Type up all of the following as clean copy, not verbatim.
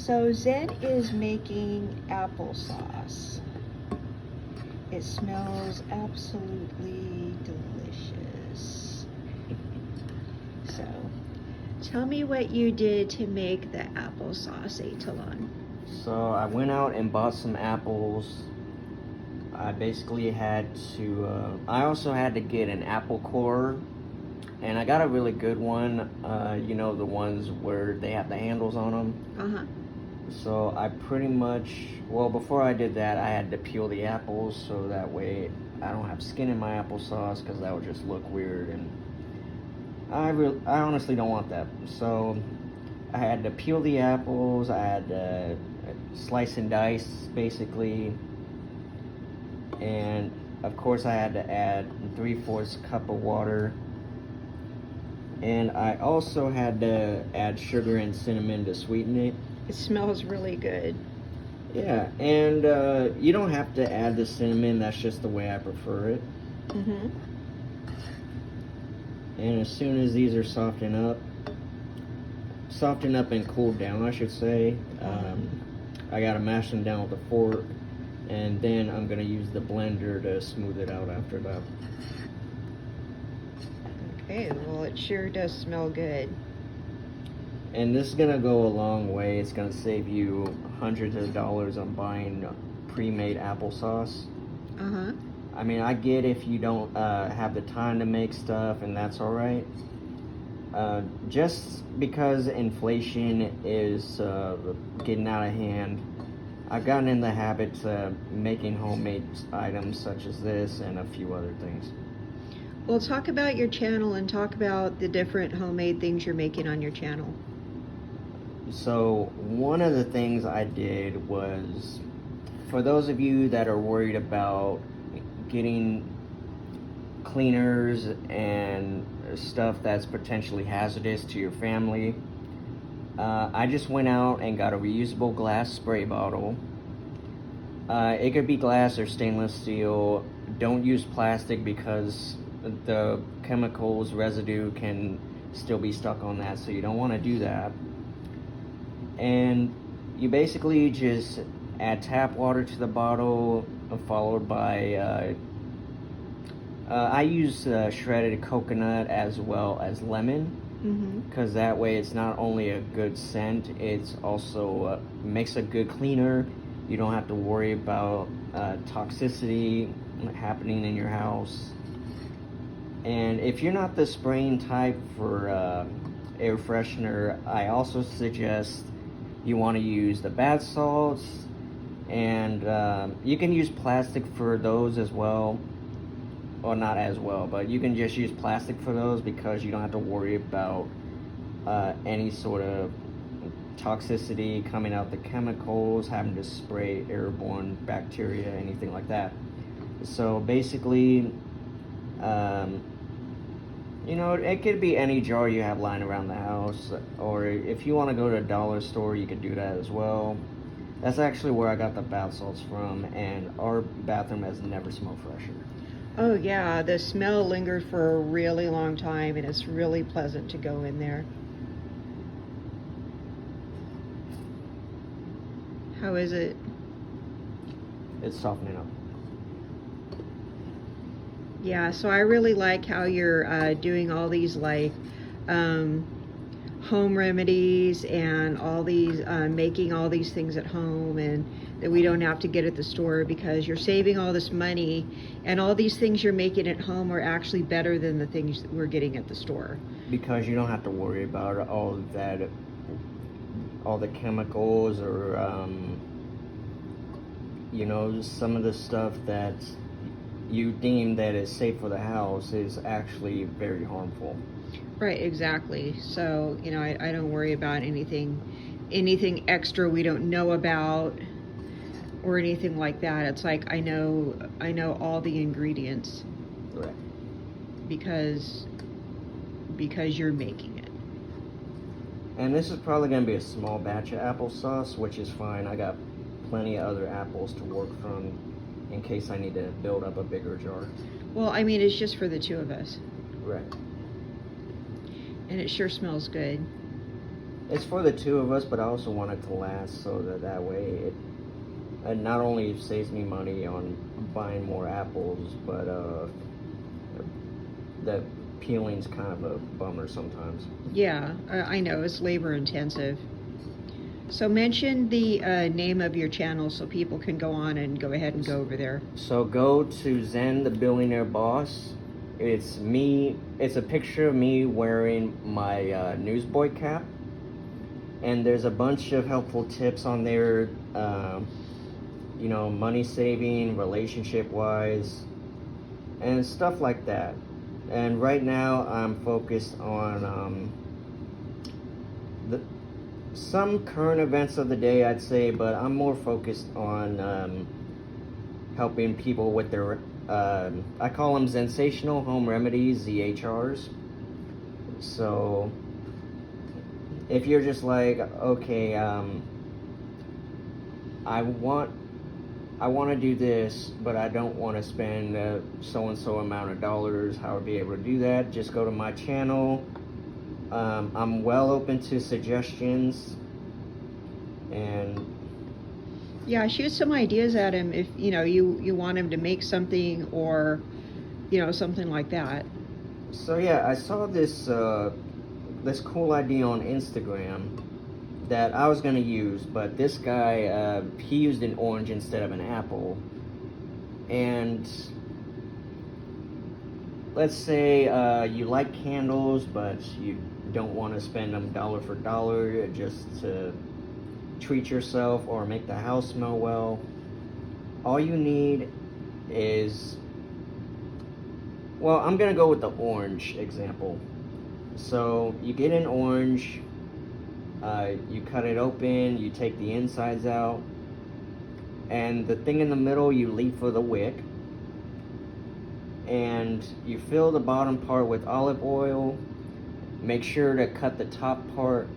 So Zen is making applesauce. It smells absolutely delicious. So, tell me what you did to make the applesauce, Talon. So I went out and bought some apples. I basically had to, I also had to get an apple core, and I got a really good one, you know, the ones where they have the handles on them. Uh-huh. So I pretty much, well, before I did that, I had to peel the apples so that way I don't have skin in my applesauce, because that would just look weird, and I honestly don't want that. So I had to peel the apples, I had to slice and dice basically, and of course I had to add 3/4 cup of water, and I also had to add sugar and cinnamon to sweeten it. It smells really good. Yeah, and you don't have to add the cinnamon, that's just the way I prefer it. Mm-hmm. And as soon as these are softened up and cooled down, I should say, I gotta mash them down with a fork, and then I'm gonna use the blender to smooth it out after that. Okay, well, it sure does smell good. And this is gonna go a long way. It's gonna save you hundreds of dollars on buying pre-made applesauce. Uh-huh. I mean, I get if you don't have the time to make stuff, and that's all right. Just because inflation is getting out of hand, I've gotten in the habit of making homemade items such as this and a few other things. Well, talk about your channel and talk about the different homemade things you're making on your channel. So one of the things I did was, for those of you that are worried about getting cleaners and stuff that's potentially hazardous to your family, I just went out and got a reusable glass spray bottle. It could be glass or stainless steel. Don't use plastic because the chemicals residue can still be stuck on that, so you don't want to do that. And you basically just add tap water to the bottle, followed by I use shredded coconut as well as lemon, because that way it's not only a good scent, it's also makes a good cleaner. You don't have to worry about toxicity happening in your house. And if you're not the spraying type for air freshener, I also suggest you want to use the bath salts, and you can use plastic for those as well. Or not as well, but you can just use plastic for those because you don't have to worry about any sort of toxicity coming out the chemicals, having to spray airborne bacteria, anything like that. So basically, you know, it could be any jar you have lying around the house, or if you want to go to a dollar store, you could do that as well. That's actually where I got the bath salts from, and our bathroom has never smelled fresher. Oh yeah, the smell lingers for a really long time, and it's really pleasant to go in there. How is it? It's softening up. Yeah, so I really like how you're doing all these like home remedies and all these making all these things at home, and that we don't have to get at the store, because you're saving all this money, and all these things you're making at home are actually better than the things that we're getting at the store. Because you don't have to worry about all of that, all the chemicals, or you know, some of the stuff that you deem that is safe for the house is actually very harmful. Right, exactly. So, you know, I don't worry about anything extra we don't know about or anything like that. It's like I know all the ingredients. Correct. Because you're making it. And this is probably going to be a small batch of applesauce, which is fine. I got plenty of other apples to work from in case I need to build up a bigger jar. Well, I mean, it's just for the two of us. Right. And it sure smells good. It's for the two of us, but I also want it to last so that way it not only saves me money on buying more apples, but the peeling's kind of a bummer sometimes. Yeah, I know, it's labor intensive. So mention the name of your channel so people can go on and go ahead and go over there. So go to Zen the Billionaire Boss. It's me. It's a picture of me wearing my newsboy cap, and there's a bunch of helpful tips on there. You know, money saving, relationship wise, and stuff like that. And right now I'm focused on some current events of the day, I'd say, but I'm more focused on helping people with their, I call them sensational home remedies, ZHRs. So if you're just like, okay, I want to do this, but I don't want to spend so-and-so amount of dollars, how I'll be able to do that, just go to my channel. I'm well open to suggestions, and Yeah, shoot some ideas at him if you want him to make something, or something like that. so yeah, I saw this this cool idea on Instagram that I was gonna use, but this guy he used an orange instead of an apple, and let's say you like candles, but you don't want to spend them dollar for dollar just to treat yourself or make the house smell well. All you need is, well, I'm gonna go with the orange example. So you get an orange, you cut it open, you take the insides out, and the thing in the middle you leave for the wick, and you fill the bottom part with olive oil. Make sure to cut the top part,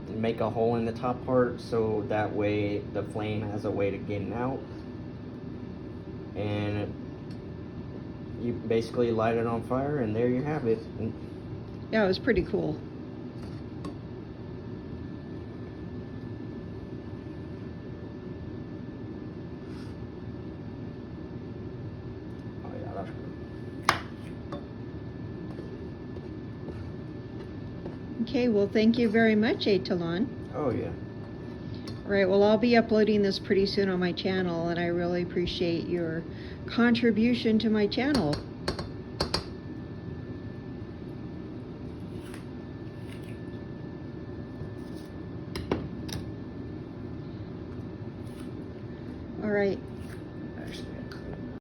make a hole in the top part so that way the flame has a way to get out. And you basically light it on fire, and there you have it. Yeah, it was pretty cool. Oh yeah, that's good. Okay, well, thank you very much, Talon. Oh yeah. All right, well, I'll be uploading this pretty soon on my channel, and I really appreciate your contribution to my channel. All right.